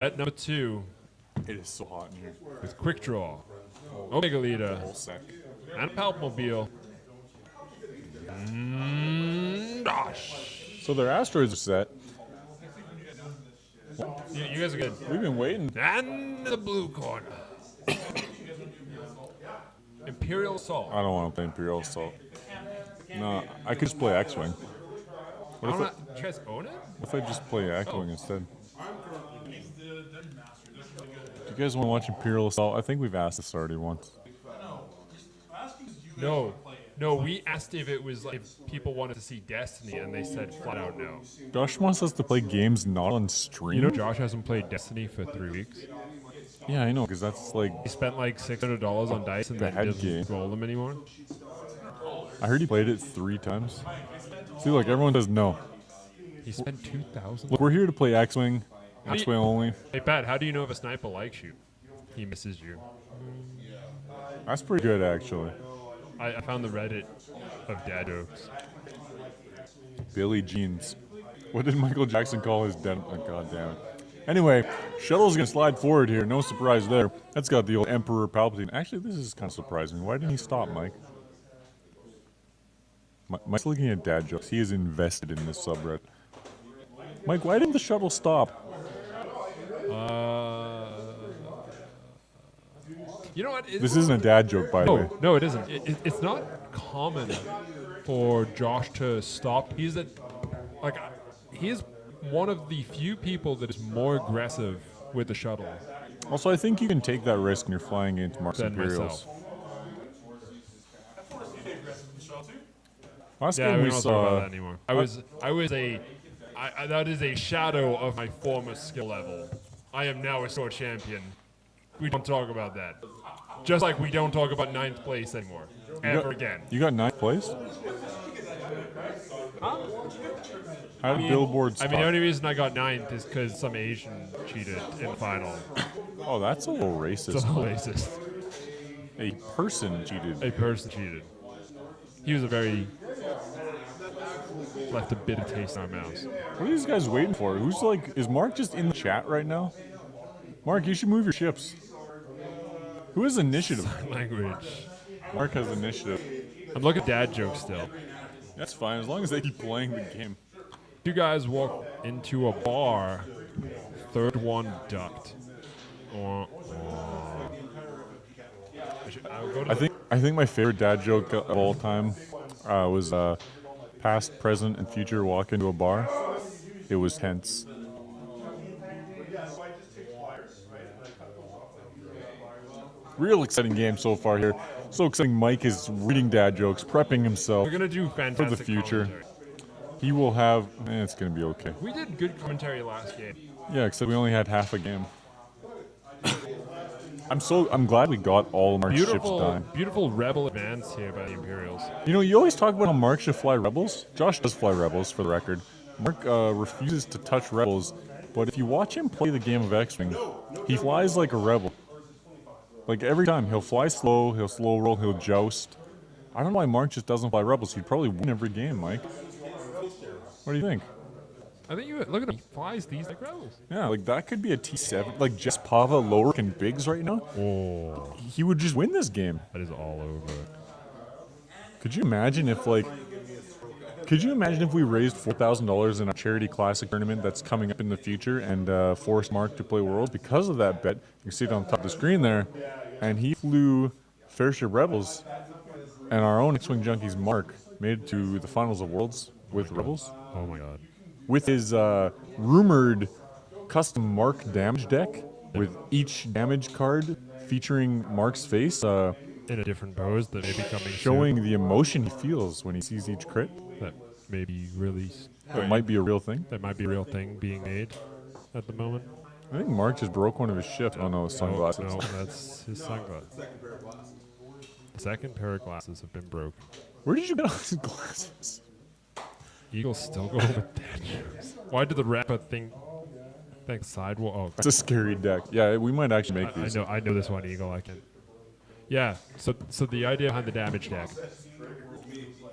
At number 2 It is so hot in here. is Quickdraw, Omega Leader, Whole sec. and Palpmobile. Gosh. So their asteroids are set. You guys are good. We've been waiting. And the blue corner. Imperial Assault. I don't want to play Imperial Assault. No, I could just play X-Wing. I don't know. You guys own it? What if I just play X-Wing instead? Do you guys want to watch Imperial Assault? I think we've asked this already once. No. No, we asked if it was like if people wanted to see Destiny, and they said flat out no. Josh wants us to play games not on stream. You know, Josh hasn't played Destiny for 3 weeks. Yeah, I know, because that's like He spent like $600 on dice and The then head doesn't game. roll them anymore. I heard he played it 3 times. See, look, everyone does no. He spent $2,000. Look, we're here to play X-Wing. X-Wing only. Hey Pat, how do you know if a sniper likes you? He misses you. That's pretty good, actually. I found the Reddit of dad jokes. Billy Jeans. What did Michael Jackson call his dad? Oh, God damn it. Anyway, Shuttle's going to slide forward here. No surprise there. That's got the old Emperor Palpatine. Actually, this is kind of surprising. Why didn't he stop, Mike? Mike's looking at dad jokes. He is invested in this subreddit. Mike, why didn't the shuttle stop? You know what? This isn't a dad joke, by the way. No, it isn't. It's not common for Josh to stop. He's one of the few people that is more aggressive with the shuttle Also, I think you can take that risk when you're flying into Mars than Imperials. myself. Last Yeah, game we we don't talk about saw. that anymore. That is a shadow of my former skill level. I am now a sword champion. We don't talk about that. Just like we don't talk about 9th place anymore. Ever again. You got 9th place? How did billboards I mean, the only reason I got 9th is because some Asian cheated in the final. Oh, that's a little It's racist. all racist. A person cheated. A person cheated. He was left a bitter taste in our mouths. What are these guys waiting for? Who's like, is Mark just in the chat right now? Mark, you should move your ships. Who has initiative? Language. Mark has initiative. I'm looking at dad jokes still. That's fine, as long as they keep playing the game. You guys walk into a bar, third one ducked. I think my favorite dad joke of all time was past, present, and future walk into a bar. It was tense. Real exciting game so far here. So exciting. Mike is reading dad jokes, prepping himself We're gonna do fantastic for the future. commentary. He will have. It's gonna be okay. We did good commentary last game. Yeah, except we only had half a game. I'm glad we got all Mark's ships done. Beautiful rebel advance here by the Imperials. You know, you always talk about how Mark should fly Rebels. Josh does fly Rebels, for the record. Mark refuses to touch Rebels, but if you watch him play the game of X-Wing, he flies like a Rebel. Like, every time, he'll fly slow, he'll slow roll, he'll joust. I don't know why Mark just doesn't fly Rebels. He'd probably win every game, Mike. What do you think? I think look at him. He flies these like rebels. Yeah, like, that could be a T7. Like, Jess Pava, Lowrick, and Biggs right now. Oh, He would just win this game. that is all over. Could you imagine if we raised $4,000 in a charity classic tournament that's coming up in the future and forced Mark to play Worlds? Because of that bet, you can see it on top of the screen there, and he flew Fairship Rebels, and our own X-Wing Junkies Mark made it to the finals of Worlds with Rebels. Oh my god. With his rumored custom Mark damage deck, with each damage card featuring Mark's face, In a different pose that may be coming showing the emotion he feels when he sees each crit. soon. That may be released. That might be a real thing. That might be a real thing being made at the moment. I think Mark just broke one of his ships. Oh no, his sunglasses. No, that's his sunglasses. The second pair of glasses have been broke. Where did you get all these glasses? Eagles still go with dad jokes. Why did the rapper think sidewalk? Oh, It's a scary deck. Yeah, we might actually make these. I know this one, Eagle. I can. Yeah. So the idea behind the damage deck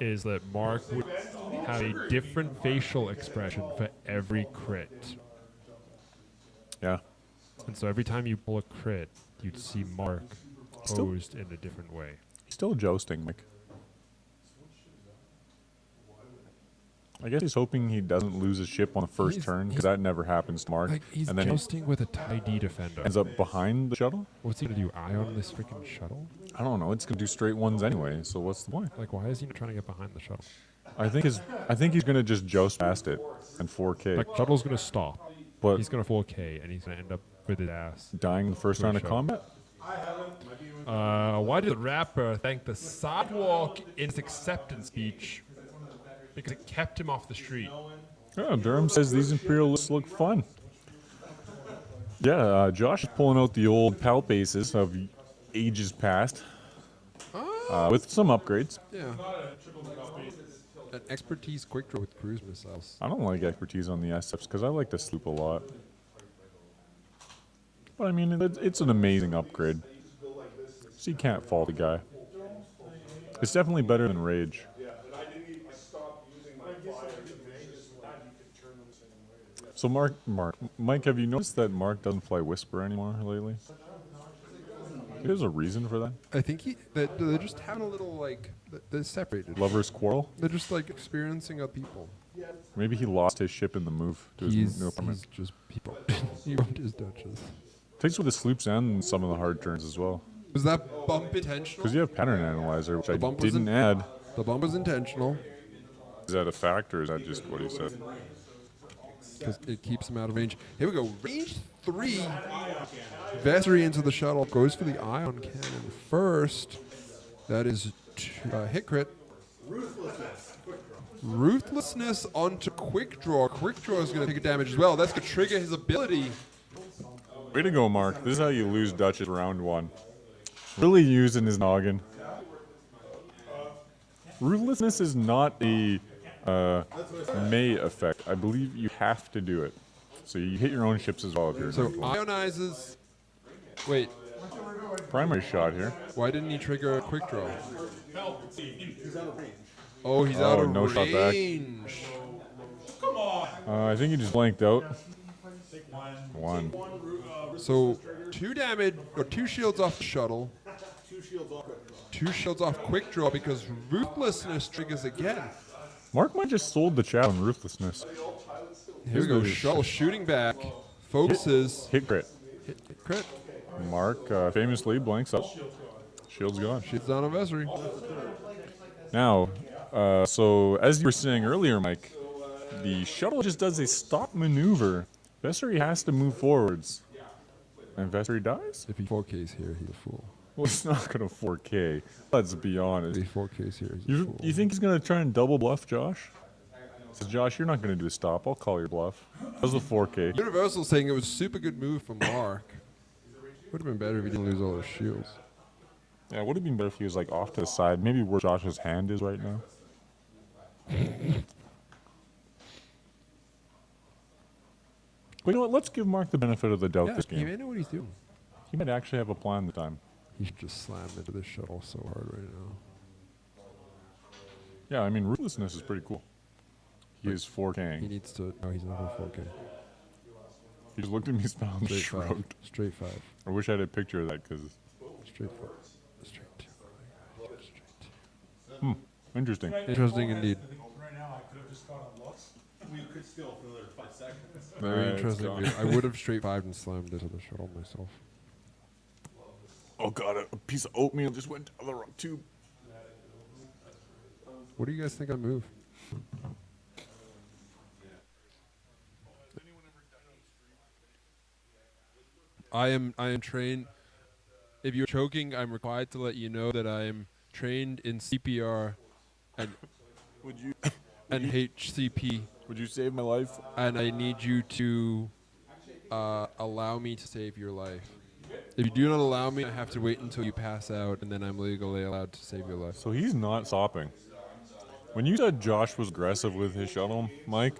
is that Mark would have a different facial expression for every crit. Yeah. And so every time you pull a crit, you'd see Mark posed in a different way. He's still jousting, Mike. I guess he's hoping he doesn't lose his ship on the first turn, because that never happens to Mark. Like, he's and then jousting with a tie D defender. ends up behind the shuttle? What's he gonna do? Eye on this freaking shuttle? I don't know. It's going to do straight ones anyway, so what's the point? Like, why is he not trying to get behind the shuttle? I think he's going to just joust past it and 4K. Like, shuttle's gonna stop. But He's gonna 4K, and he's gonna end up with his ass. dying the first round of combat? Why did the rapper thank the sidewalk in his acceptance speech? Because it kept him off the street. Yeah, Durham says these Imperialists look fun. Yeah, Josh is pulling out the old palp aces of ages past with some upgrades. Yeah. An expertise quickdraw with cruise missiles. I don't like expertise on the SFs because I like to sloop a lot. But I mean, it's an amazing upgrade. So you can't fault the guy. It's definitely better than Rage. So Mike, have you noticed that Mark doesn't fly Whisper anymore lately? There's a reason for that. I think they're just having a little, like, they're separated. Lovers quarrel? They're just, like, experiencing other people. Maybe he lost his ship in the move to his new apartment. He's just people. He bumped his Duchess. Takes with the sloops and some of the hard turns as well. Was that bump intentional? Because you have pattern analyzer, which I bump was didn't add. The bump was intentional. Is that a fact or is that just what he said? Because it keeps him out of range. Here we go. Range 3. Vessery into the shuttle. Goes for the ion cannon first. That is hit crit. Ruthlessness onto Quickdraw. Quickdraw is going to take a damage as well. That's going to trigger his ability. Way to go, Mark. This is how you lose Duchess round 1. Really using his noggin. Ruthlessness is not a May effect. I believe you have to do it. So you hit your own ships as well if you're So ionizes. Wait, primary shot here. why didn't he trigger a Quickdraw? Oh, he's out of no shot back. range. I think he just blanked out. 1. So 2 damage, or 2 shields off the shuttle. 2 shields off Quickdraw because Ruthlessness triggers again. Mark might just sold the chat on Ruthlessness. Here we go. Shuttle shooting back. Focuses. Hit crit. Hit crit. Mark famously blanks up. Shield's gone. Shit's down on Vessery. Now, so as you were saying earlier, Mike, the shuttle just does a stop maneuver. Vessery has to move forwards. And Vessery dies? If he 4Ks here, he's a fool. Well, it's not going to 4K. Let's be honest. If he 4Ks here, he's a fool. You think he's going to try and double bluff Josh? Says, Josh, you're not going to do a stop. I'll call your bluff. That was a 4K. Universal saying it was a super good move from Mark. Would have been better if he didn't lose all those shields. Yeah, it would have been better if he was like off to the side. Maybe where Josh's hand is right now. But you know what? Let's give Mark the benefit of the doubt this He game. may know what he's doing. He might actually have a plan this time. He's just slammed into this shuttle so hard right now. Yeah, I mean, Ruthlessness is pretty cool. He is He 4K'ing. needs to. No, he's not going 4K. He just looked at me, smiled, and Straight 5. shrugged. Straight 5. I wish I had a picture of that because, Straight 5. Straight 2. Straight 2. interesting. Interesting indeed. Right now, I could have just gone on looks. We could still for another 5 seconds. Very it's interesting. gone. Dude. I would have straight 5'd and slammed into the shuttle myself. Oh god, a piece of oatmeal just went down the wrong tube. What do you guys think I move? I am trained. If you're choking, I'm required to let you know that I am trained in CPR and Would you HCP, would you save my life? and I need you to allow me to save your life. If you do not allow me, I have to wait until you pass out, and then I'm legally allowed to save your life. So he's not stopping. When you said Josh was aggressive with his shuttle, Mike,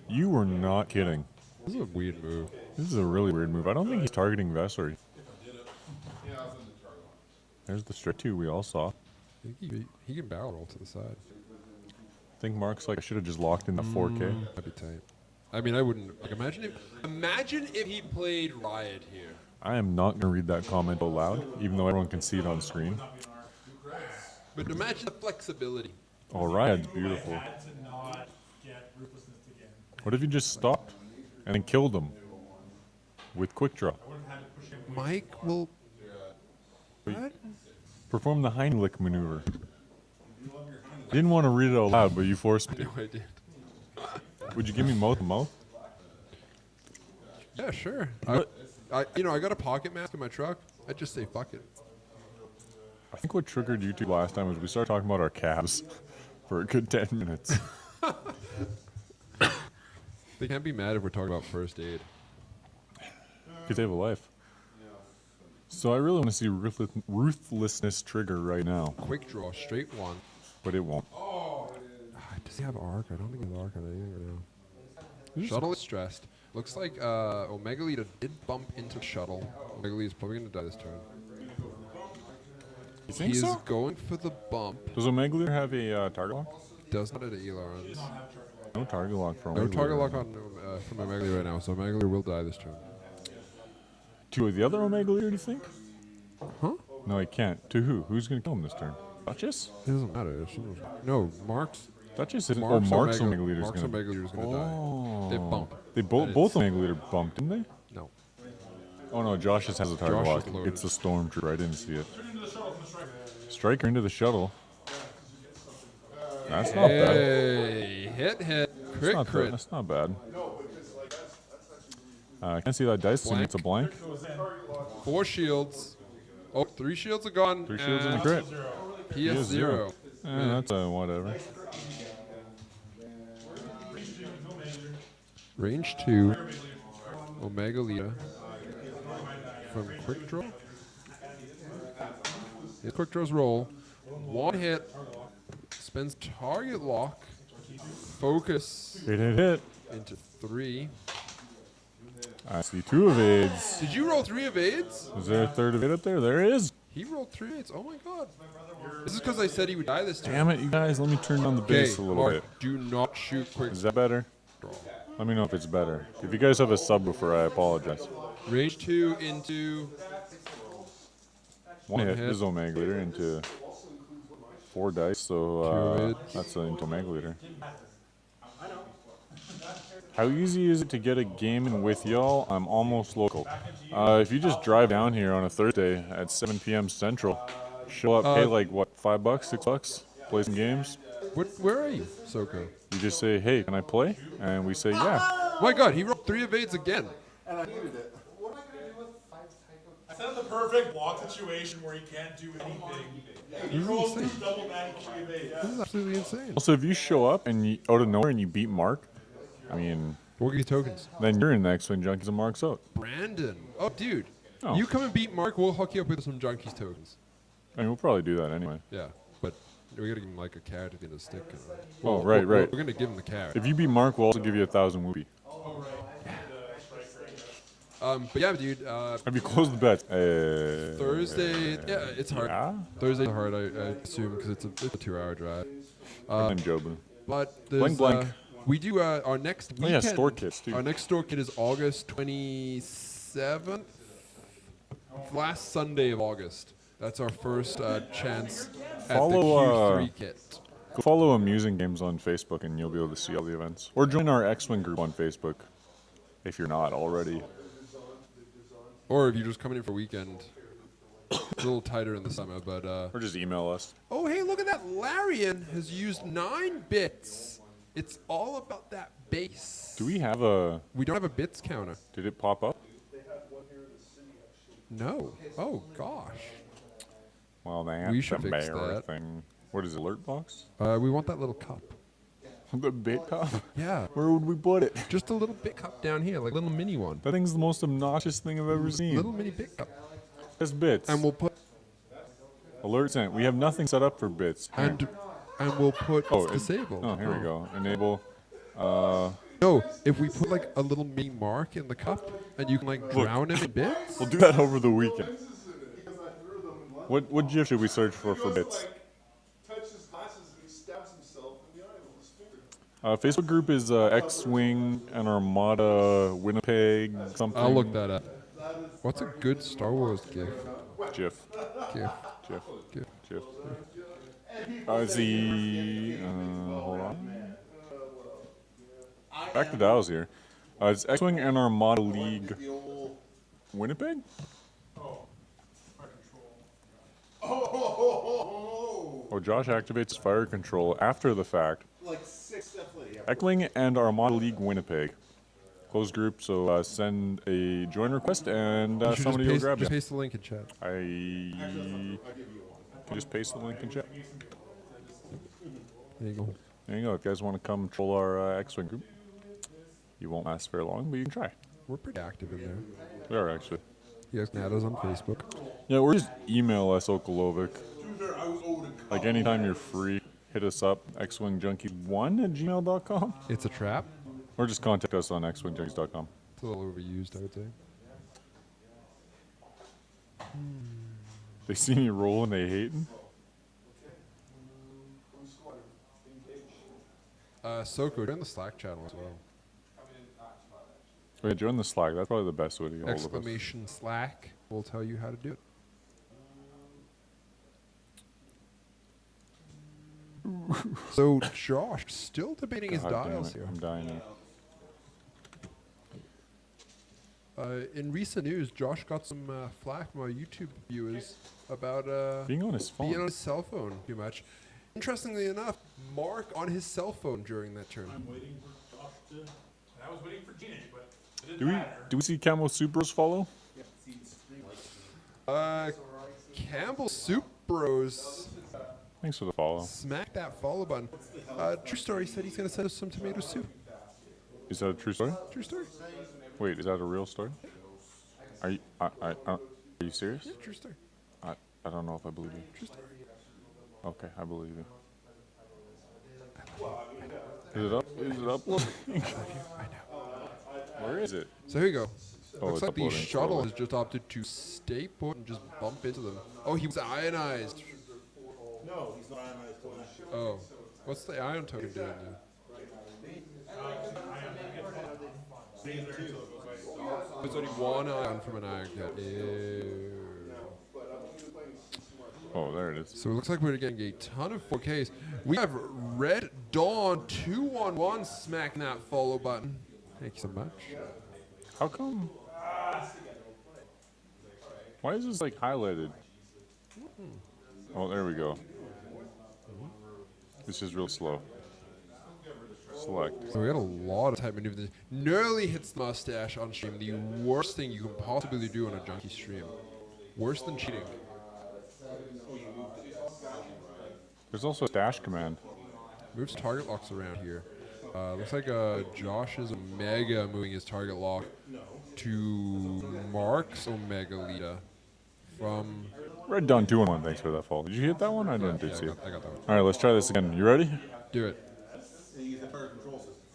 you were not kidding. This is a weird move. This is a really weird move. I don't think he's targeting Vessery. There's the straight 2 we all saw. I think he can barrel roll to the side. I think Mark's like, I should have just locked in the 4K. That'd be tight. I mean, I wouldn't. Like, imagine if he played Riot here. I am not going to read that comment aloud, even though everyone can see it on screen. But imagine the flexibility. Oh, Riot's beautiful. What if you just stopped and then killed him with Quickdraw? Mike will. What? Perform the Heimlich maneuver. I didn't want to read it out loud, but you forced me to. No, I did. Would you give me mouth to mouth? Yeah, sure. I got a pocket mask in my truck. I'd just say fuck it. I think what triggered YouTube last time was we started talking about our calves for a good 10 minutes. They can't be mad if we're talking about first aid. Could save a life. So I really want to see ruthlessness trigger right now, Quick draw, straight one. but it won't. Does he have arc? I don't think he has arc on anything right now. Shuttle is stressed. Looks like Omega Leader did bump into Shuttle. Omega Leader is probably going to die this turn. You think He so? is going for the bump. Does Omega Leader have a target lock? Does not at Elarons. No target lock from No Omega target Leader. lock on from Omega Leader right now, so Omega Leader will die this turn. To the other Omega Leader, do you think? Huh? No, he can't. To who? Who's going to kill him this turn? Duchess? It doesn't matter. No, Mark's. Duchess isn't. Mark's Mark's Omega Leader's Mark's going to. Omega Leader's going to die. They bump. They both Omega Leader bumped, didn't they? No. Oh no, Josh's has a target Josh lock. is loaded. It's the Stormtrooper. I didn't see it. Striker into the shuttle. That's not bad. Hey, hit. That's not Crit. bad. That's not bad. I can't see that dice. So it's a blank. 4 shields. Oh, 3 shields are gone. 3 shields and a crit. He has 0. That's a whatever. Range 2. Omega Leader. From Quick Draw. His Quick Draw's roll. 1 hit. Spends target lock. Focus Hit. into 3. I see 2 evades. Did you roll 3 evades? Is there a third evade up there? There is. He rolled 3 evades. Oh my god. This is because I said he would die this turn. Damn it, you guys. Let me turn down the bass a little Mark, bit. do not shoot Quick Is that better? Draw. Let me know if it's better. If you guys have a subwoofer, I apologize. Range 2 into 1 hit hit. is Omega Leader into 4 dice, so 2 evades. that's into Omega Leader. How easy is it to get a game in with y'all? I'm almost local. If you just drive down here on a Thursday at 7 p.m. Central, show up, pay like what, $5, $6, play some games. Where are you, Soko? You just say, hey, can I play? And we say, yeah. My god, he rolled 3 evades again. And I needed it. What am I going to do with 5 type of... Set up the perfect block situation where he can't do anything. He rolls 2 double back 3 evades. This is absolutely insane. Also, if you show up and you, out of nowhere and you beat Mark, I mean, We'll give you tokens. then you're in next when Junkies and Mark's out. Brandon. Oh, dude. Oh. You come and beat Mark, we'll hook you up with some Junkies tokens. I mean, we'll probably do that anyway. Yeah, but we gotta give him like a carrot at the end of the stick. Oh, right. We're gonna give him the carrot. If you beat Mark, we'll also give you 1,000 whoopee. But yeah, dude. Have you closed the bet? Thursday. Yeah, it's hard. Yeah? Thursday's hard, I assume, because it's a 2-hour drive. I'm joking. But there's, Blank. we do our next Oh weekend. yeah, store kits too. Our next store kit is August 27th. Last Sunday of August. That's our first chance at the Follow, Q3 kit. Go follow Amusing Games on Facebook and you'll be able to see all the events. Or join our X-Wing group on Facebook if you're not already. Or if you're just coming in for a weekend. It's a little tighter in the summer, but... Or just email us. Oh, hey, look at that. Larian has used 9 bits. It's all about that base. Do we have a... We don't have a bits counter. Did it pop up? No. Oh, gosh. Well, that's We should the fix bear that. thing. What is it, alert box? We want that little cup. The bit cup? Yeah. Where would we put it? Just a little bit cup down here, like a little mini one. That thing's the most obnoxious thing I've ever seen. Little mini bit cup. Just bits. And we'll put Alert sent. We have nothing set up for bits. Here. and we'll put it's disabled. Oh, here we go. Enable. No, if we put like a little mini mark in the cup and you can like drown him in bits. We'll do that over the weekend. What GIF should we search for bits? Touches glasses and he stabs himself in the eye with his finger. Facebook group is X-Wing and Armada Winnipeg something. I'll look that up. What's a good Star Wars GIF? GIF. GIF. GIF. GIF. GIF. Hold on. Back to Dow's here. It's X-Wing and Armada League Winnipeg? Oh, Josh activates fire control after the fact. Like 6, definitely. Yeah. X-Wing and Armada League Winnipeg. Closed group, so send a join request and You should somebody will grab just you. paste the link in chat. Can just paste the link in chat. There you go. There you go. If you guys want to come troll our X-Wing group, you won't last very long, but you can try. We're pretty active in there. We are actually. You guys can add us on Facebook. Yeah, or just email us, Okolovic. Like anytime you're free, hit us up, xwingjunkies1@gmail.com. It's a trap. Or just contact us on xwingjunkies.com. It's a little overused, I would say. They see me rolling, they hating. Soko, join the Slack channel as well. Oh, yeah, join the Slack. That's probably the best way to get hold of us. Exclamation Slack will tell you how to do it. So Josh still debating his God damn dials it, here. I'm dying now. In recent news, Josh got some flack from our YouTube viewers about Being on his phone. being on his cell phone too much. Interestingly enough, Mark on his cell phone during that turn. I'm waiting for Josh to. And I was waiting for Gina, but it didn't Do we matter. see Camo Supros follow? Campbell Soup Bros Thanks for the follow. smack that follow button. True Story said he's gonna send us some tomato soup. Is that a true story? True Story? Wait, is that a real story? Are you are you serious? Yeah, true story. I don't know if I believe you. True story. Okay, I believe you. Is it up? Is it uploading? I know. Where is it? So here you go. Oh, Looks it's like the uploading shuttle slowly. has just opted to stay put and just bump into them. Oh, he was ionized. No, he's not ionized. Oh, what's the ion token doing then? There's only one ion from an ion cat. Ew. Oh, there it is. So it looks like we're getting a ton of 4Ks. We have Red Dawn 211 smacking that follow button. Thank you so much. How come? Why is this like highlighted? Oh, there we go. It's just real slow. Select. So we got a lot of type maneuvers. Nearly hits the mustache on stream. The worst thing you can possibly do on a junkie stream. Worse than cheating. There's also a dash command. Moves target locks around here. Looks like Josh is Omega moving his target lock to Mark's Omega Lita from... Red Dawn 2-1, thanks for that fall. Did you hit that one? I didn't Yeah, see it. I got that one. Alright, let's try this again. You ready? Do it.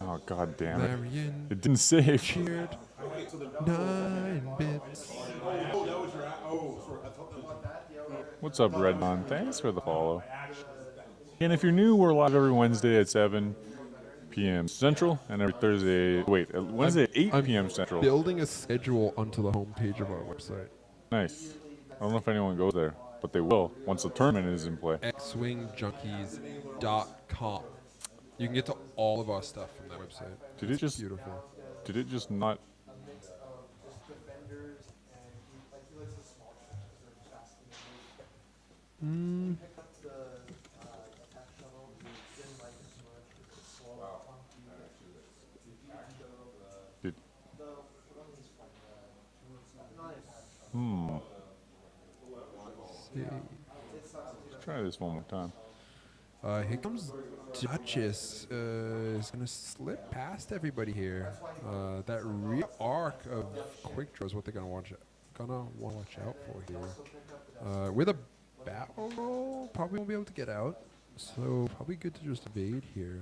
Oh, god damn it. Marion It didn't save. cheered 9 bits. What's up, Red Dawn? Thanks for the follow. And if you're new, we're live every Wednesday at 7 p.m. Central and every Thursday. Wait, Wednesday at 8 p.m. Central. Building a schedule onto the homepage of our website. Nice. I don't know if anyone goes there, but they will once the tournament is in play. xwingjunkies.com. You can get to all of our stuff from that website. Did it just? Beautiful. Did it just not? Did, let's try this one more time. Here comes Duchess. Is going to slip past everybody here. That rear arc of Quickdraw is what they're going to want to watch out for here. With a battle roll, probably won't be able to get out. So probably good to just evade here.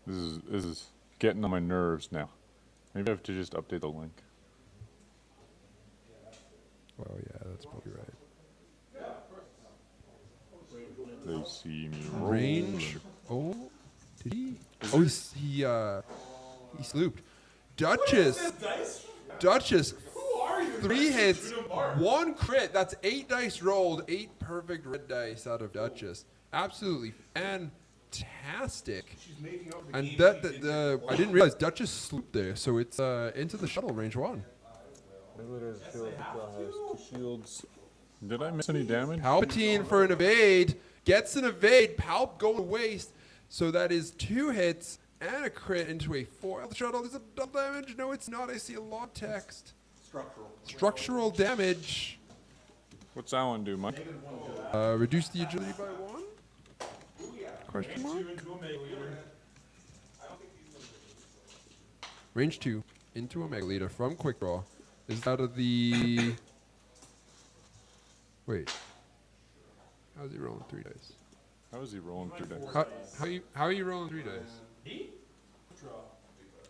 This is getting on my nerves now. Maybe I have to just update the link. Well, yeah, that's probably right. They see me roll. Range. Oh, did he? Oh, he slooped. Duchess. Duchess. 3 hits, 1 crit. That's 8 dice rolled. 8 perfect red dice out of Duchess. Absolutely fantastic. And I didn't realize Duchess slooped there, so it's into the shuttle range 1. Shields. Did I miss any damage? Palpatine for an evade. Gets an evade. Palp going to waste. So that is 2 hits and a crit into a 4 health shuttle. Is it double damage? No, it's not. I see a lot of text. Structural damage. What's that one do, Mike? Reduce the agility by 1? Question mark? Range 2 into a Mega Leader from Quickdraw. Is out of the... Wait. How's he rolling 3 dice? How is he rolling 3 dice? How are you rolling 3 dice?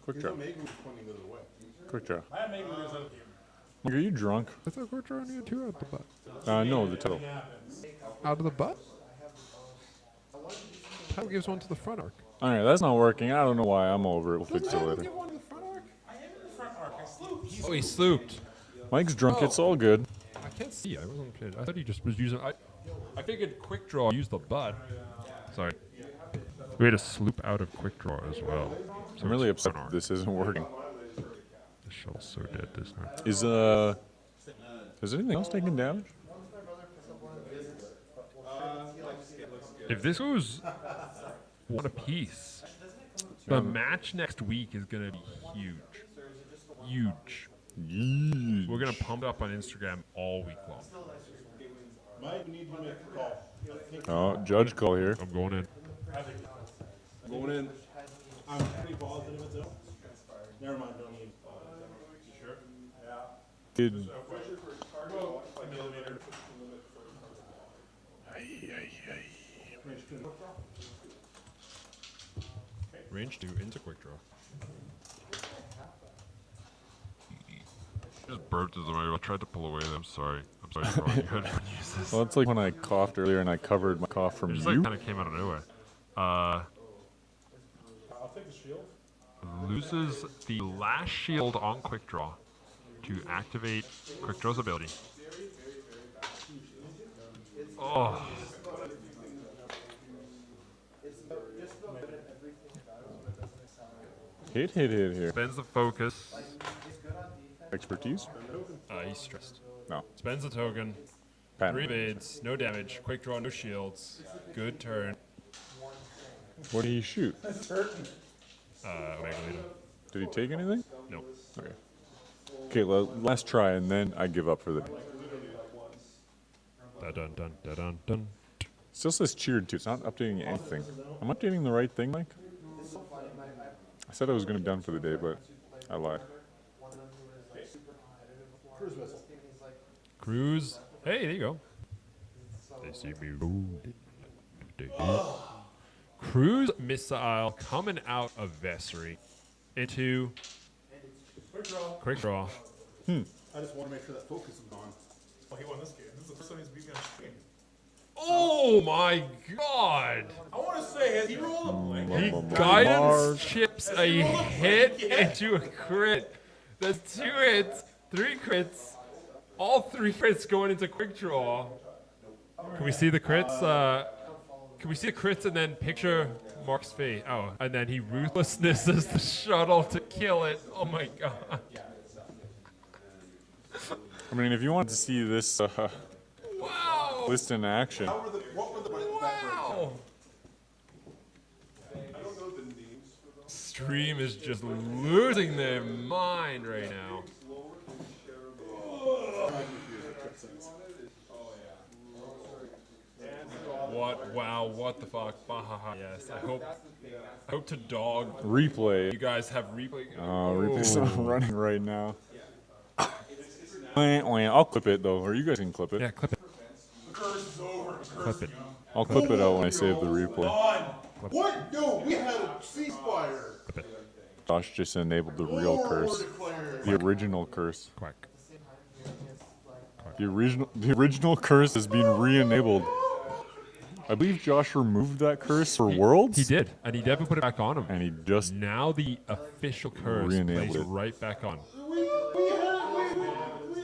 Quick draw. Quick draw. I have Mega Leaders out of here. Mike, are you drunk? I thought Quickdraw only had 2 out the butt. No, the title. Out of the butt? Title gives 1 to the front arc. Alright, that's not working. I don't know why. I'm over it. We'll fix it later. Give 1 to the front arc? I am in the front arc. I slooped. Oh, he slooped. Mike's drunk. It's all good. I can't see. I wasn't paying. I thought he just was using. I figured Quick Draw used the butt. Sorry. We had a sloop out of Quickdraw as well. So I'm really it's upset front arc. this isn't working. The shuttle's so dead this time. Is anything else taking damage? If this goes 1 apiece, the match next week is gonna be huge. Huge. Yeesh. We're gonna pump it up on Instagram all week long. Mike, we need to make a call. Oh, judge call here. I'm going in. Going in. I'm pretty positive it's out. Never mind, don't need. You sure? Yeah. Did Millimeter. Range 2 into Quickdraw. Just burped as I tried to pull away. I'm sorry. I'm sorry for all you had to use this. well, it's like when I coughed earlier and I covered my cough from It just you. like kind of came out of nowhere. I'll take the shield. Loses the last shield on Quickdraw to activate Quickdraw's ability. Oh. Hit here. Spends the focus. Expertise? He's stressed. No. Spends the token. 3 Patent. evades, no damage. Quickdraw, no shields. Good turn. What did he shoot? Mega Leader. Did he take anything? No. Okay. Okay, last try and then I give up for the day. Dun dun dun dun dun. Still says cheered too. It's not updating anything. I'm updating the right thing, Mike? I said I was going to be done for the day, but I lied. Cruise. Hey, there you go. They see me wounded. Cruise missile coming out of Vessery into Quick draw. I just want to make sure that focus is gone. Oh, he won this game. This is the first time he's beat me on stream. Oh my god! I want to say, has he rolled a He guidance chips a hit into a crit. That's 2 hits, 3 crits. All 3 crits going into Quick Draw. Can we see the crits? Can we see the crits and then picture Mark's face? Oh, and then he ruthlessnesses the shuttle to kill it. Oh my god. I mean, if you want to see this Wow! list in action, Wow! Stream is just losing their mind right now. What? Wow! What the fuck? Bahaha. Yes. I hope to dog. replay. You guys have replay. Replay's not running right now. I'll clip it though, or you guys can clip it. Yeah, clip it. Clip it. I'll clip it out when I save the replay. What? No, we had a ceasefire. Clip it. Josh just enabled the real curse, the original curse. Quack. The original curse has been re-enabled. I believe Josh removed that curse for Worlds. He did, and he never put it back on him. And he just Now the official curse Re-enabled plays it. right back on. We had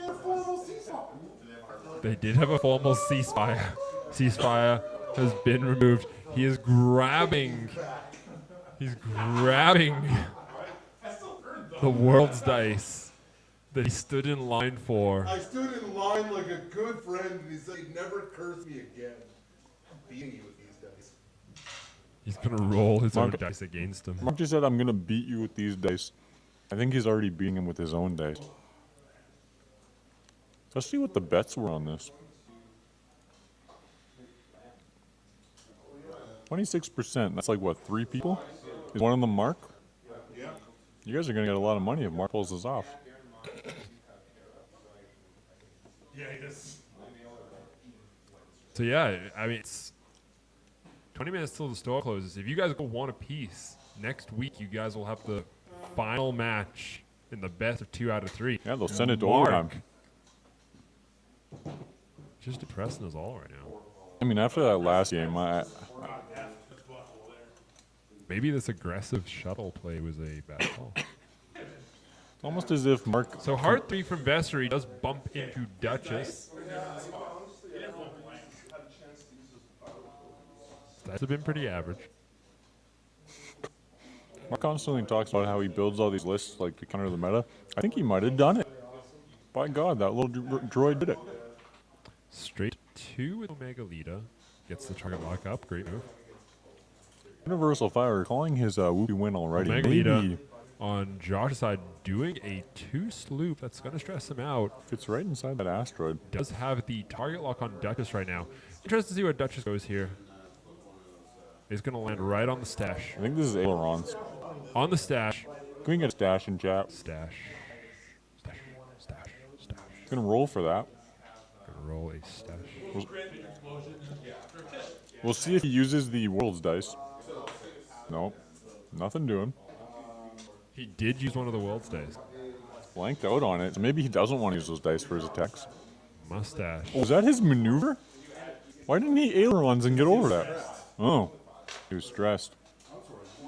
a formal ceasefire. They did have a formal ceasefire. Ceasefire has been removed. He is grabbing. He's grabbing the world's dice that he stood in line for. I stood in line like a good friend, and he said he'd never curse me again. I'm beating you with these dice. He's gonna roll his own Mark- dice against him. Mark just said, "I'm gonna beat you with these dice." I think he's already beating him with his own dice. Let's see what the bets were on this. 26%. That's like what, 3 people? Is one of them Mark? Yeah. You guys are gonna get a lot of money if Mark pulls this off. Yeah, he does. So yeah, I mean, it's 20 minutes till the store closes. If you guys go one apiece, next week you guys will have the final match in the best of 2 out of 3. Yeah, they'll send it to Mark. overtime. Just depressing us all right now. I mean, after that last game, Maybe this aggressive shuttle play was a bad call. it's almost as if Mark. So hard 3 from Vessery does bump into Duchess. Stats have been pretty average. Mark constantly talks about how he builds all these lists like to counter the meta. I think he might have done it. By God, that little droid did it. Straight 2 with Omega Lita. Gets the target lock up. Great move. Universal Fire calling his whoopie win already. Omega Maybe Lita on Josh's side doing a 2 sloop. That's going to stress him out. fits right inside that asteroid. Does have the target lock on Duchess right now. Interested to see where Duchess goes here. He's going to land right on the stash. I think this is ailerons. On the stash. Can we get a stash in chat? Stash. Stash. Stash. Stash. Gonna roll for that. Gonna roll a stash. We'll see if he uses the world's dice. Nope. Nothing doing. He did use one of the world's days. Blanked out on it. So maybe he doesn't want to use those dice for his attacks. Mustache. Oh, was that his maneuver? Why didn't he ailerons and get over that? Oh. He was stressed.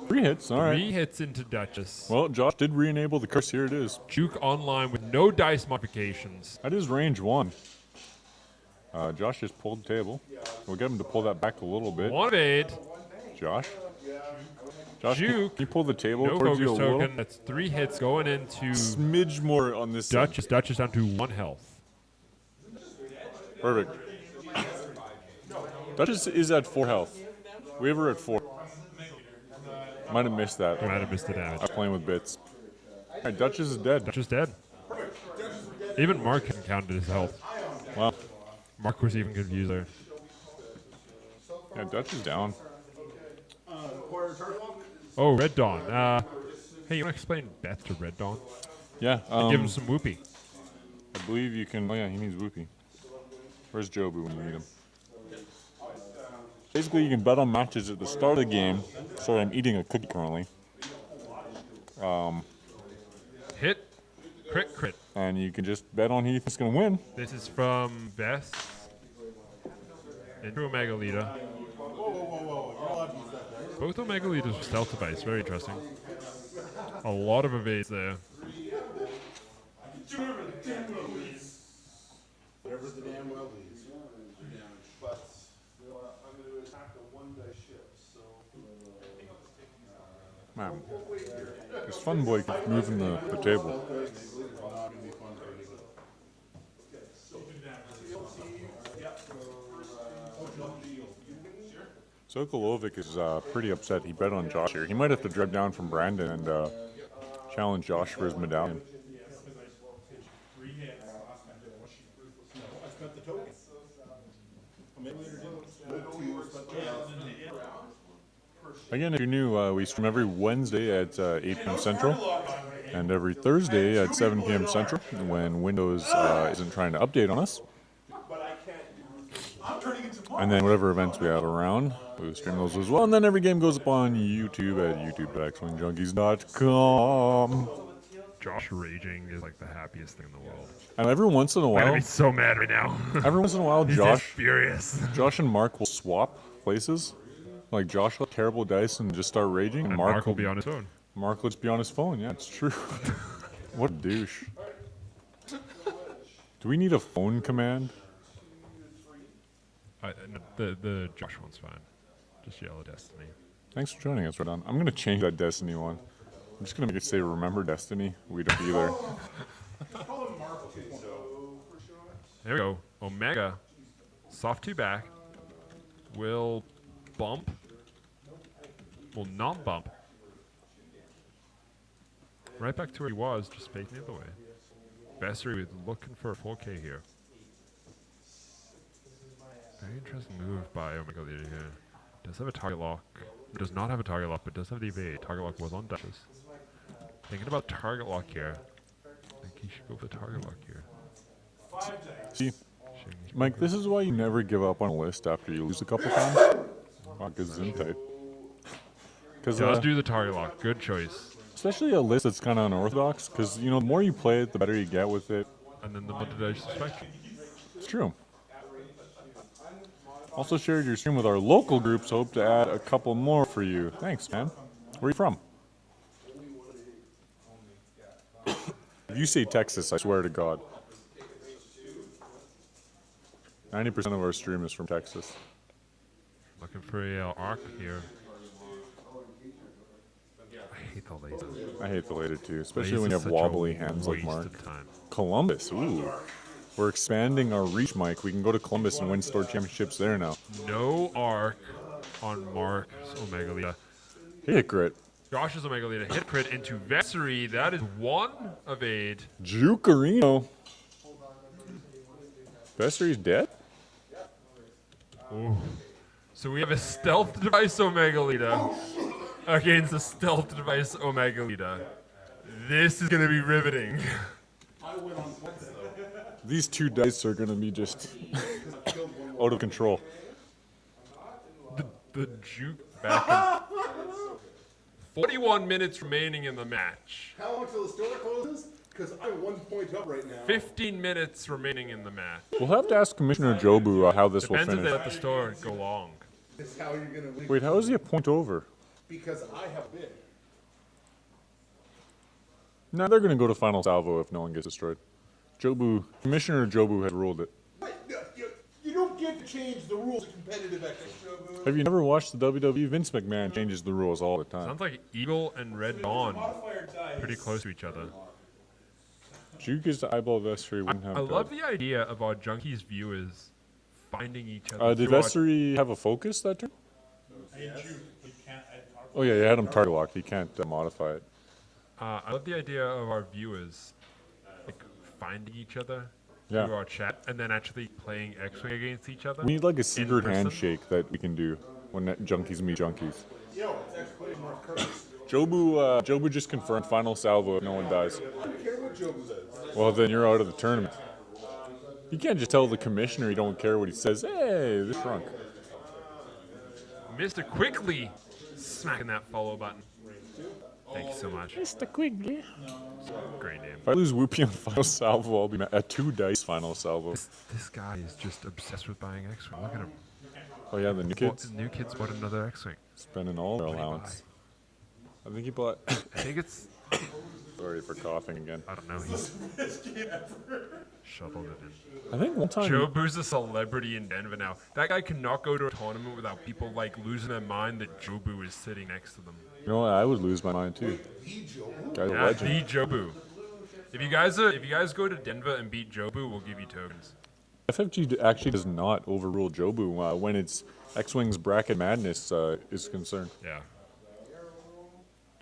3 hits, alright. 3 hits into Duchess. Well, Josh did re-enable the curse. Here it is. Juke online with no dice modifications. That is range 1. Josh just pulled the table. We'll get him to pull that back a little bit. 1 evade. Josh? Josh, can Juke. you pull the table No towards you a focus little? token. That's 3 hits going into Smidge more on this side. Duchess. Duchess down to 1 health. Perfect. Duchess is at 4 health. We have her at 4. Might have missed that. Might have missed the damage. I was playing with bits. Alright, Duchess is dead. Duchess dead. Even Mark hadn't counted his health. Wow. Mark was even confused there. Yeah, Duchess down. Oh, Red Dawn. Hey, you want to explain Beth to Red Dawn? Yeah, Give him some whoopee. I believe you can. Oh yeah, he needs Whoopie. Where's Jobu when you need him? Basically, you can bet on matches at the start of the game. Sorry, I'm eating a cookie currently. Hit. Crit, crit. And you can just bet on who you think's gonna win. This is from Vest. Into Omega Lita. Both Omega Litas with stealth device. Very interesting. A lot of evades there. Whatever the damn well leads. But I'm going to attack a 1-dice ship, so. Man, this fun boy keeps moving the table. Sokolovic is pretty upset. He bet on Josh here. He might have to drive down from Brandon and challenge Josh for his medallion. Again, if you're new, we stream every Wednesday at 8 p.m. Central and every Thursday at 7 p.m. Central when Windows isn't trying to update on us. And then whatever events we have around, we stream those as well. And then every game goes up on YouTube at youtube.xwingjunkies.com. Josh raging is like the happiest thing in the world. And every once in a I'm while, gonna be so mad right now. every once in a while, He's just Josh furious. and Mark will swap places. Like Josh will have terrible dice and just start raging. And Mark will be on his own. Mark will just be on his phone. Yeah, it's true. What a douche. Do we need a phone command? The Josh one's fine. Just yell at Destiny. Thanks for joining us, Rodon. I'm going to change that Destiny one. I'm just going to make it say, remember Destiny? We don't either. There we go. Omega, soft 2 back, will bump, will not bump. Right back to where he was, just facing the other way. Vessery looking for a 4K here. Very interesting move by Omega Leader here. Does have a target lock. Does not have a target lock, but does have the evade. Target lock was on Duchess. Thinking about target lock here. I think he should go for target lock here. See, Mike, this is why you never give up on a list after you lose a couple times. Wow, good zoom tight. Does do the target lock. Good choice. Especially a list that's kind of unorthodox, because, you know, the more you play it, the better you get with it. And then the more the dice suspect. It's true. Also shared your stream with our local groups. Hope to add a couple more for you. Thanks, man. Where are you from? If you say Texas, I swear to God. 90% of our stream is from Texas. Looking for a arc here. I hate the laser. I hate the later too, especially Laser's when you have such a wobbly hands like waste Mark. of time. Columbus, ooh. We're expanding our reach, Mike. We can go to Columbus and win store championships there now. No arc on Mark's Omega Leader. Hit crit. Josh's Omega Leader hit crit into Vessery. That is 1 evade. Jukerino. Vessery's dead? Ooh. So we have a stealth device Omega Leader against a stealth device Omega Leader. This is going to be riveting. These two dice are going to be just out of control. The juke back. 41 minutes remaining in the match. How long till the store closes? Because I'm 1 point up right now. 15 minutes remaining in the match. We'll have to ask Commissioner Jobu how this Depends will if they finish. let the store go long. This is how you're going to win. Wait, how is he a point over? Because I have been. No, they're going to go to final salvo if no one gets destroyed. Jobu, Commissioner Jobu has ruled it. You don't get to change the rules of competitive extra. Have you never watched the WWE? Vince McMahon changes the rules all the time. Sounds like Eagle and Red Dawn pretty close to each other. Juke is the eyeball Vessery wouldn't have I died. love the idea of our Junkies viewers finding each other. Did through our- Vessery have a focus that turn? Oh yeah, you had him target locked. He can't modify it. I love the idea of our viewers like finding each other Yeah. through our chat and then actually playing X-Wing against each other. We need like a secret person? handshake that we can do when junkies meet junkies. Yo, it's actually Mark Curtis. Jobu just confirmed final salvo if no one dies. I don't care what Joe says. Well, then you're out of the tournament. You can't just tell the commissioner you don't care what he says. Hey, this shrunk. Mr. Quickly smacking that follow button. Thank you so much. Mr. Quigley. Great name. If I lose Whoopi on final salvo, I'll be at 2 dice final salvo. This guy is just obsessed with buying X-Wing. Look at him. Oh yeah, the new kids New kids bought another X-Wing. spending all their What did he allowance. I think he bought. I think it's, Sorry for coughing again. I don't know, he's shoveled it in. I think one time. Jobu's a celebrity in Denver now. That guy cannot go to a tournament without people like losing their mind that Jobu is sitting next to them. You know what? I would lose my mind too. Guy's a Yeah, legend. the Jobu. If you guys go to Denver and beat Jobu, we'll give you tokens. FFG actually does not overrule Jobu when it's X-Wing's bracket madness is concerned. Yeah.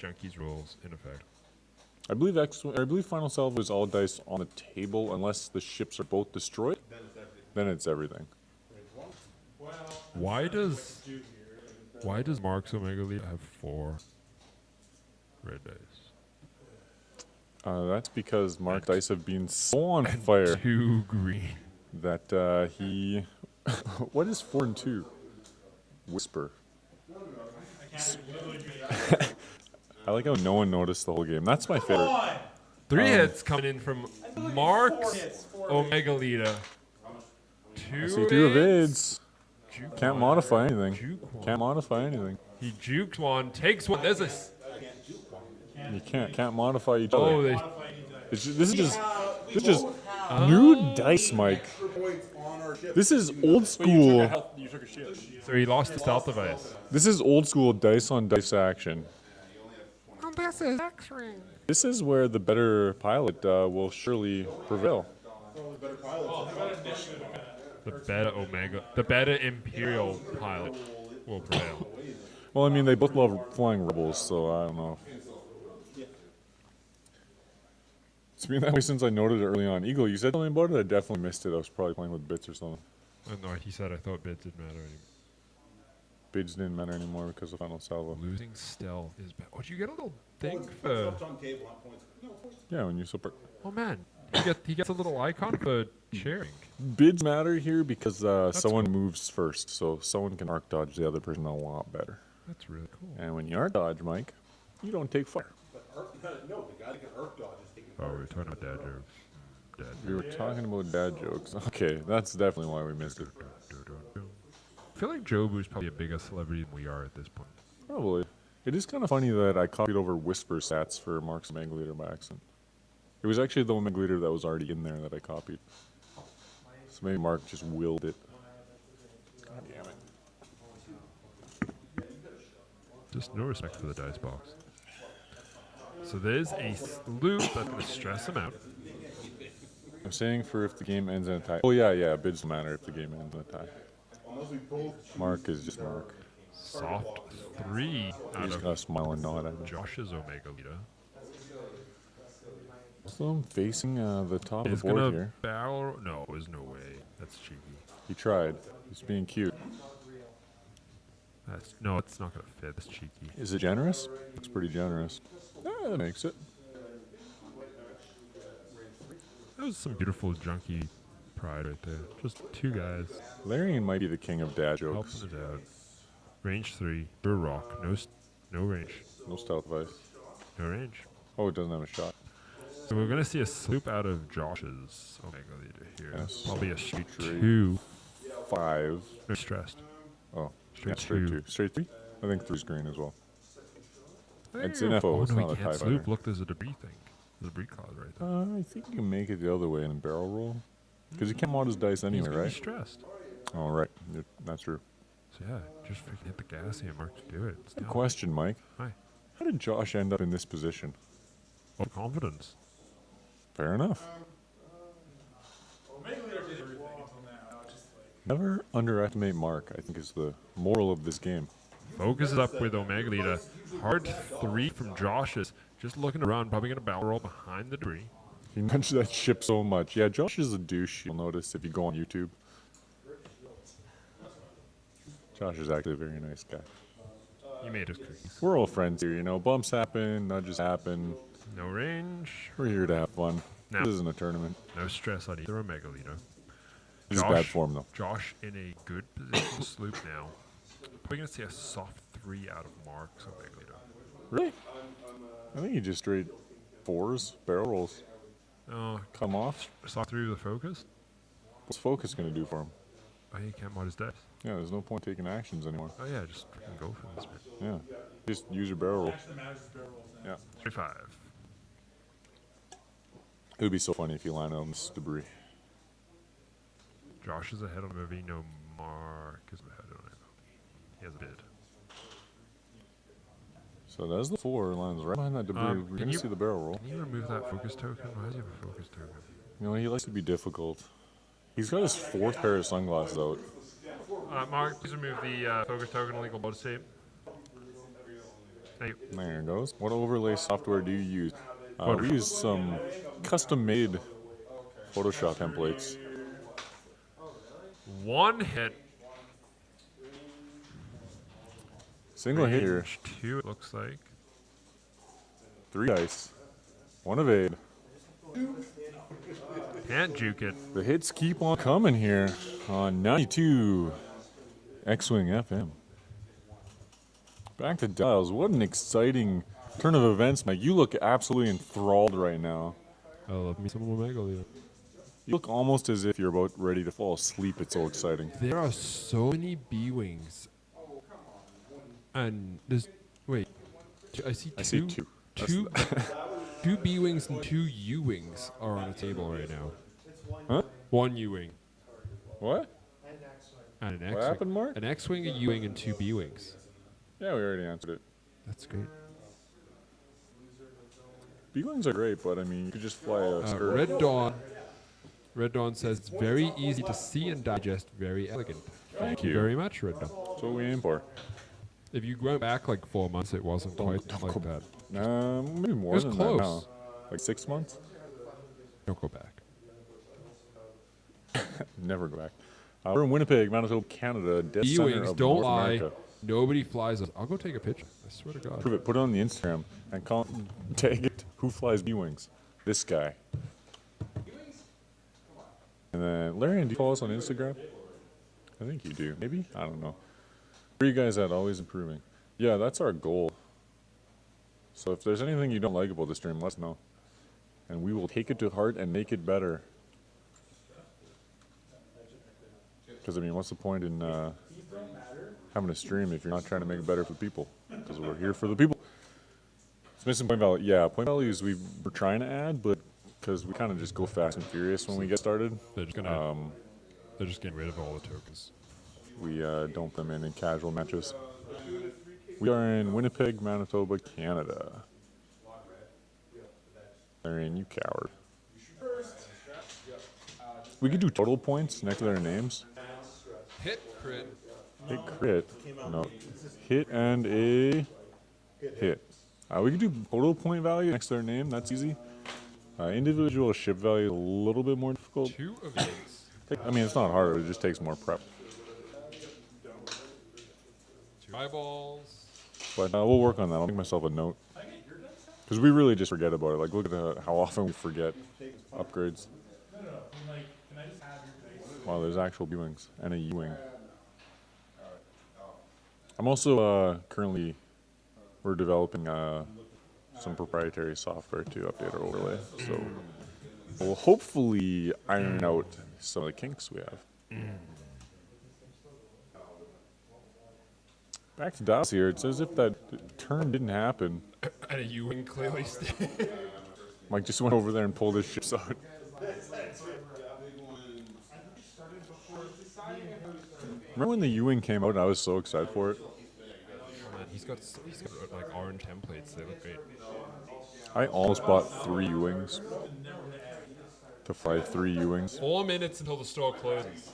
Junkies rules in effect. I believe final salvo is all dice on the table unless the ships are both destroyed. Then it's everything. Why does Mark's Omega Leader have 4 red dice? That's because Mark Dice have been so on fire 2 green. that he. What is 4 and 2? Whisper. I like how no one noticed the whole game. That's my favorite. 3 hits coming in from Mark's Omega Leader. 2 I see 2 evades. Can't modify anything. Juke one. Can't modify anything. He juked one, takes one. There's a. You can't modify each Oh, other. they. This is just new dice, Mike. This is old school. So he lost the stealth device. This is old school dice on dice action. Oh, this is X-ring. This is where the better pilot will surely prevail. The beta Imperial pilot will prevail. Well, I mean, they both love flying rebels, so I don't know. It's been that way since I noted it early on. Eagle, you said something about it? I definitely missed it. I was probably playing with bits or something. No, he said I thought bids didn't matter anymore. Bids didn't matter anymore because of Final Salvo. Losing stealth is bad. What, you get a little thing for... Yeah, when you super. Oh, man. He gets a little icon for sharing. Bids matter here because someone moves first, so someone can arc dodge the other person a lot better. That's really cool. And when you arc dodge, Mike, you don't take fire. No, the guy that can arc dodge is taking. Oh, we're talking about dad jokes. We were talking about dad jokes. Okay, that's definitely why we missed it. I feel like Jobu's probably a bigger celebrity than we are at this point. Probably. It is kind of funny that I copied over Whisper stats for Mark's Omega Leader by accident. It was actually the Omega Leader that was already in there that I copied. So maybe Mark just willed it. God damn it. Just no respect for the dice box. So there's a loop that's going to stress him out. I'm saying for if the game ends in a tie. Oh yeah, bids don't matter if the game ends in a tie. Mark is just Mark. Soft 3 You out just of gotta smile and nod at him. Josh's Omega Leader. So I'm facing the top of He's the board going to here. barrel... No, there's no way. That's cheeky. He tried. He's being cute. No, it's not going to fit. That's cheeky. Is it generous? It's pretty generous. Yeah, that makes it. That was some beautiful junkie pride right there. Just two guys Larian might be the king of dad jokes. helping it out. Range 3. You're a rock. No range. No stealth device. No range. Oh, it doesn't have a shot. So we're going to see a sloop out of Josh's Omega Leader here. Yes. Probably a straight Straight. 2. 5. No stressed. Oh, Straight yeah, straight 2. 2. Straight 3? I think 3's green as well. It's Oh, an FO, it's no, not he a can't TIE sloop. fighter. Look, there's a debris thing. There's a debris cloud right there. I think you can make it the other way in a barrel roll. Because you can't mod his dice anyway, He's gonna be right? stressed. Oh, right. That's true. So yeah, just freaking hit the gas here, Mark, to do it. It's Good down. question, Mike. Hi. How did Josh end up in this position? Oh, confidence. Fair enough. Omega Leader did everything until now. Just like. Never underestimate Mark, I think is the moral of this game. Focuses up with Omega Leader. Hard 3 from Josh's. Just looking around, probably going to barrel roll behind the debris. He mentioned that ship so much. Yeah, Josh is a douche, you'll notice if you go on YouTube. Josh is actually a very nice guy. He made his cookies. We're all friends here, you know. Bumps happen, nudges happen. No range. We're here to have fun. No. This isn't a tournament. No stress on either Omega Leader. This is bad form, though. Josh in a good position to sloop now. We're going to see a soft 3 out of Mark's Omega Leader. Really? I think he just straight 4s, barrel rolls. Oh, Come off. soft 3 with a focus? What's focus going to do for him? Oh, he can't mod his dice. Yeah, there's no point taking actions anymore. Oh yeah, just freaking go for this, man. Yeah. Just use your barrel roll. Actually matters is barrel rolls now. Yeah. 3-5. It would be so funny if you line on this debris. Josh is ahead on movie. No, Mark is ahead on it. He has a bid. So that's the 4 lines right behind that debris. We're can going to you- see the barrel roll. Can you remove that focus token? Why does he have a focus token? You know, he likes to be difficult. He's got his 4th pair of sunglasses out. Mark, please remove the focus token illegal mode save. Thank you. There it goes. What overlay software do you use? We use some custom-made Photoshop templates. One hit. Single hit here. Range 2, it looks like. 3 dice. 1 evade. Can't juke it. The hits keep on coming here on 92 X-Wing FM. Back to dials. What an exciting turn of events, Mike. You look absolutely enthralled right now. I love me some Omega Leader. You look almost as if you're about ready to fall asleep. It's so exciting. There are so many B-Wings. And there's... Wait. I see I see two. Two, two B-Wings and two U-Wings are on a table right now. Huh? One U-Wing. What? And an X-Wing. What happened, Mark? An X-Wing, a U-Wing, and two B-Wings. Yeah, we already answered it. That's great. B-Wings are great, but I mean, you could just fly a skirt. Red Dawn. Red Dawn says it's very easy to see and digest, very elegant. Thank you. Very much, Red Dawn. That's what we aim for. If you went back like 4 months, it wasn't quite like that. Maybe more was than close. that now. Like 6 months? Don't go back. Never go back. We're in Winnipeg, Manitoba, Canada. Dead center B-Wings, of don't North lie. America. Nobody flies us. I'll go take a picture. I swear to God. Prove it. Put it on the Instagram and tag it. Who flies B-Wings? This guy. And then, Larry, do you follow us on Instagram? I think you do. Maybe? I don't know. Where are you guys at? Always improving. Yeah, that's our goal. So if there's anything you don't like about the stream, let us know. And we will take it to heart and make it better. Because, I mean, what's the point in having a stream if you're not trying to make it better for the people? Because we're here for the people. It's missing point value. Yeah, point values we were trying to add, but because we kind of just go fast and furious when we get started. They're just gonna. They're just getting rid of all the tokens. We dump them in casual matches. We are in Winnipeg, Manitoba, Canada. They're in, you coward. We could do total points next to their names. Hit crit. Hit crit. No. Hit and a hit. We could do total point value next to their name. That's easy. Individual ship value is a little bit more difficult. 2 of these. I mean, it's not hard. It just takes more prep. 2 eyeballs. But we'll work on that. I'll make myself a note. Because we really just forget about it. Like, look at how often we forget upgrades. Wow, there's actual B-Wings and a U-Wing. I'm also currently, we're developing some proprietary software to update our overlay. So we'll hopefully iron out some of the kinks we have. Back to Dallas here. It's as if that turn didn't happen. And a U-Wing clearly stayed. Mike just went over there and pulled his ships out. Remember when the U-Wing came out and I was so excited for it? Oh, man, he's got like orange templates. They look great. I almost bought 3 U-Wings. To fly 3 U-Wings. 4 minutes until the store closes.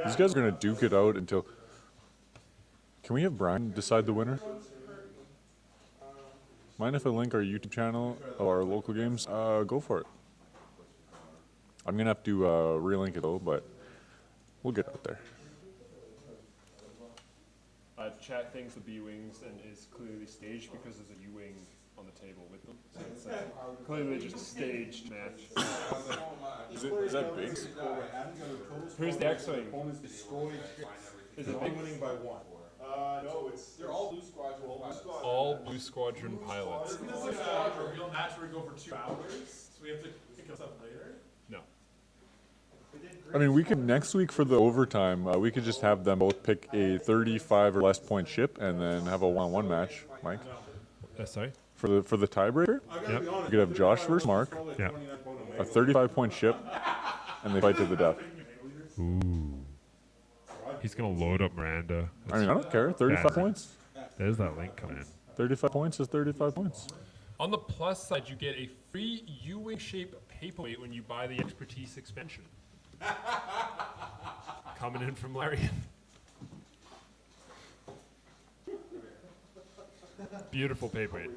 These guys are going to duke it out until... Can we have Brian decide the winner? Mind if I link our YouTube channel or our local games? Go for it. I'm going to have to relink it though, but we'll get out there. Chat thinks the B-Wings and is clearly staged because there's a U-Wing on the table with them. So it's clearly just a staged match. Is that Biggs? Who's the X-Wing? Is it big? Winning by 1. No, they're all Blue Squadron pilots. All Blue Squadron pilots. Isn't this like a real match where we go for 2 hours? So we have to pick us up later? No. I mean, we could next week for the overtime, we could just have them both pick a 35 or less point ship and then have a 1-on-1 match, Mike. Sorry? For the tiebreaker, Yep. we could have Josh versus Mark, Yeah. a 35-point ship, and they fight to the death. Ooh. He's going to load up Miranda. I mean, I don't care. 35 Yeah. points. There's that link coming in. 35 points is 35 points. On the plus side, you get a free U-Wing shape paperweight when you buy the Expertise expansion. Coming in from Larry. Beautiful paperweight.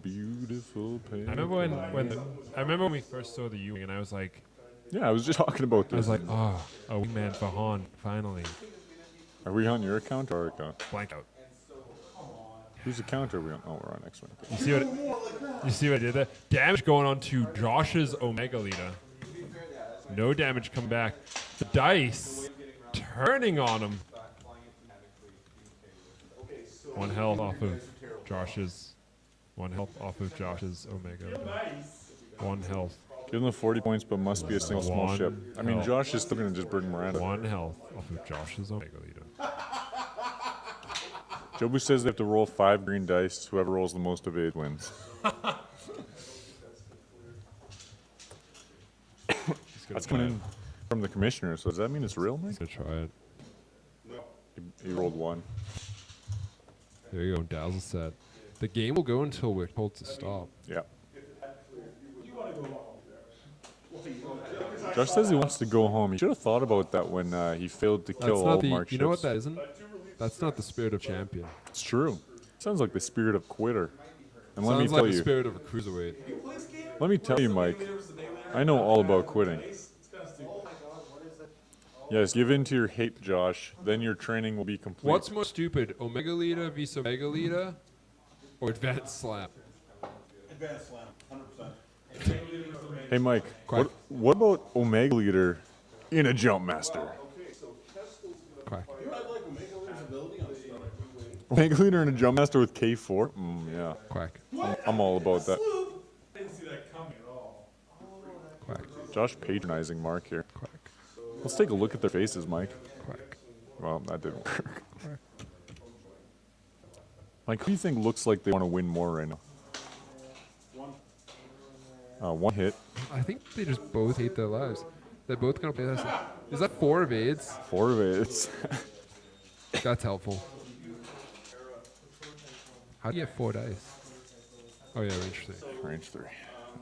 Beautiful paper. I remember when we first saw the U-Wing, and I was like, Yeah, I was just talking about this. a wingman for Han, finally. Are we on your account or our account? Blank out. Whose account are we on? Oh, we're on X-Wing. You see what I did there? Damage going on to Josh's Omega Leader. No damage coming back. The dice turning on him. 1 health off of Josh's. 1 health off of Josh's Omega Leader. 1 health. Give them the 40 points, but must be a single small One ship. I mean, health. Josh is still going to just bring Miranda. 1 health off of Josh's Omega Leader. Jobu says they have to roll 5 green dice. Whoever rolls the most evade wins. That's coming in from the commissioner, so does that mean it's real, Mike? Let's try it. He rolled 1. There you go. Dazzle set. The game will go until we're told to stop. Yeah. Josh says he wants to go home. He should have thought about that when he failed to That's kill not all the. Mark You know what ships. that isn't? That's not the spirit of champion. It's true. Sounds like the spirit of quitter. And let me Sounds tell like the you, spirit of a cruiserweight. let me tell you, Mike, I know all about quitting. Yes, give in to your hate, Josh. Then your training will be complete. What's more stupid, Omega Leader vs Omega Leader, or Advanced Slam? Advanced slam, 100%. Hey, Mike, Quack. what about Omega Leader in a Jump Master? Quack. You have like Omega Leader's ability on stuff. Omega Leader in a Jump Master with K4? Yeah. Quack. I'm all about that. I didn't see that coming at all. Quack. Josh patronizing Mark here. Quack. Let's take a look at their faces, Mike. Quack. Well, that didn't work. Mike, who do you think looks like they want to win more right now? One hit, I think they just both hate their lives. They're both gonna play this. Is that 4 evades? 4 evades. That's helpful. How do you get 4 dice? Oh yeah, range 3. Range 3.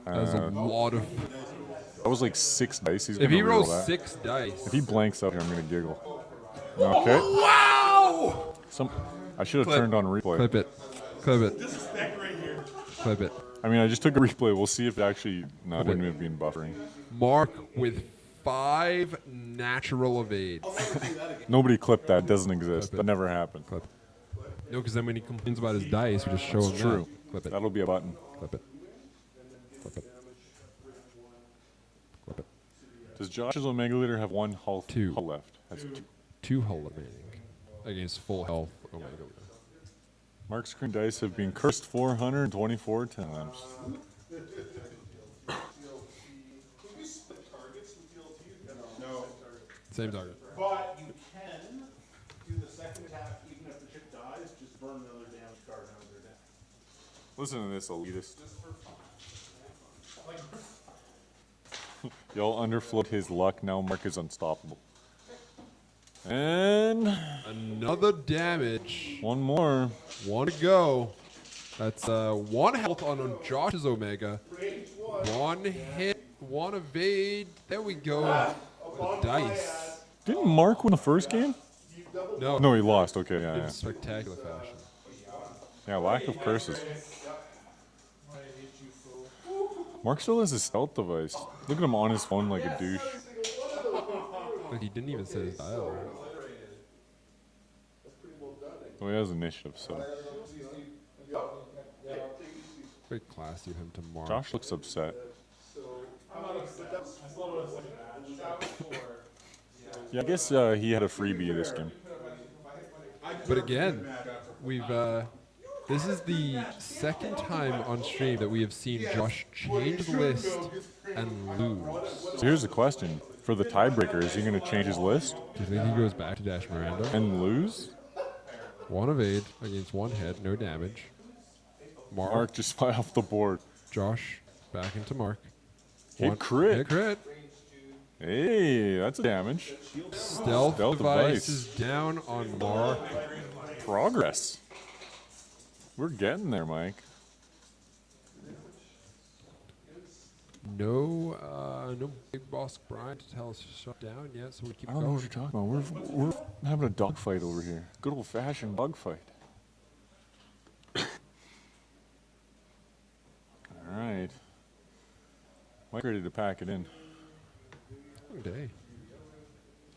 That's a lot of. That was like 6 dice. He's If gonna he roll rolls that. 6 dice. If he blanks out here, I'm gonna giggle. Okay. Wow! I should have turned on replay. Clip it. Clip it. Disrespect right here. Clip it. I mean, I just took a replay. We'll see if it actually. No, it wouldn't have been buffering. Mark with 5 natural evades. Nobody clipped that. It doesn't exist. Clip it. That never happened. Clip. No, because then when he complains about his dice, we just show him True. that. Clip it. That'll be a button. Clip it. Clip it. Clip it. Does Josh's Omega Leader have 1 hull 2. hull left? Has 2. 2 hull remaining against full health Omega Leader. Mark's green dice have been cursed 424 times. No. Same target. But you can do the second attack even if the ship dies, just burn another damage card out of their deck. Listen to this, elitist. Y'all underfloat his luck. Now Mark is unstoppable. And Another damage. 1 more. 1 to go. That's 1 health on Josh's Omega. 1 hit, 1 evade. There we go. The dice. Didn't Mark win the first game? No, No, he lost. Okay, in yeah. spectacular fashion. Yeah, lack of curses. Mark still has his stealth device. Look at him on his phone like a douche. Like he didn't even say his dial. Well, he has initiative, so. Very classy of him to mark. Josh looks upset. Yeah, I guess he had a freebie this game. But again, we've this is the second time on stream that we have seen Josh change the list and lose. So here's the question. For the tiebreaker, is he going to change his list Do you think he goes back to Dash Miranda? and lose? 1 evade against 1 hit, no damage. Mark just fly off the board. Josh back into Mark. Hit crit. Hit crit. Hey, that's a damage. Stealth Stealth device device. is down on Mark. Progress. We're getting there, Mike. No, no Big Boss Brian to tell us to shut down yet, so we keep I don't know what going. you're talking about. We're having a dogfight over here. Good old fashioned bug fight. All right. Mike ready to pack it in. Long day.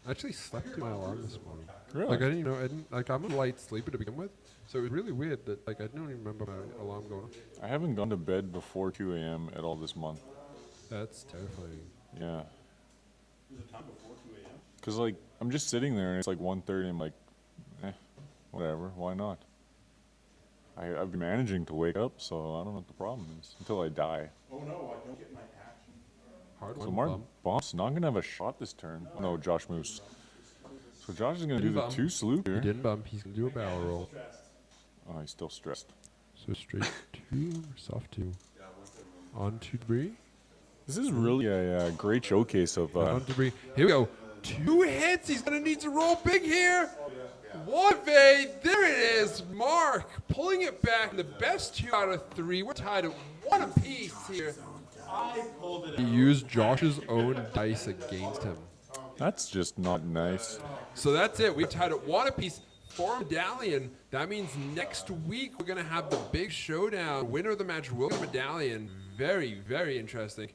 I actually slept through my alarm this morning. Really? Like I didn't, like I'm a light sleeper to begin with, so it was really weird that like I don't even remember my alarm going off. I haven't gone to bed before 2 a.m. at all this month. That's terrifying. Yeah. Because, like, I'm just sitting there and it's like 1:30. I'm like, whatever. Why not? I've been managing to wake up, so I don't know what the problem is until I die. Oh no, I don't get my action. Hard So one. Mark bump. bumps, not gonna have a shot this turn. No, Josh moves. So Josh is gonna do the bump. 2 sloop He here. didn't bump. He's gonna do a barrel roll. Oh, he's still stressed. So straight 2 or soft 2. On to debris. This is really a great showcase of. On debris. Here we go. 2 hits. He's gonna need to roll big here. What a there it is. Mark pulling it back. The best 2 out of 3. We're tied at 1 apiece here. He used Josh's own dice against him. That's just not nice. So that's it. We're tied at 1 apiece for medallion. That means next week we're going to have the big showdown. Winner of the match will get a medallion. Very, very interesting.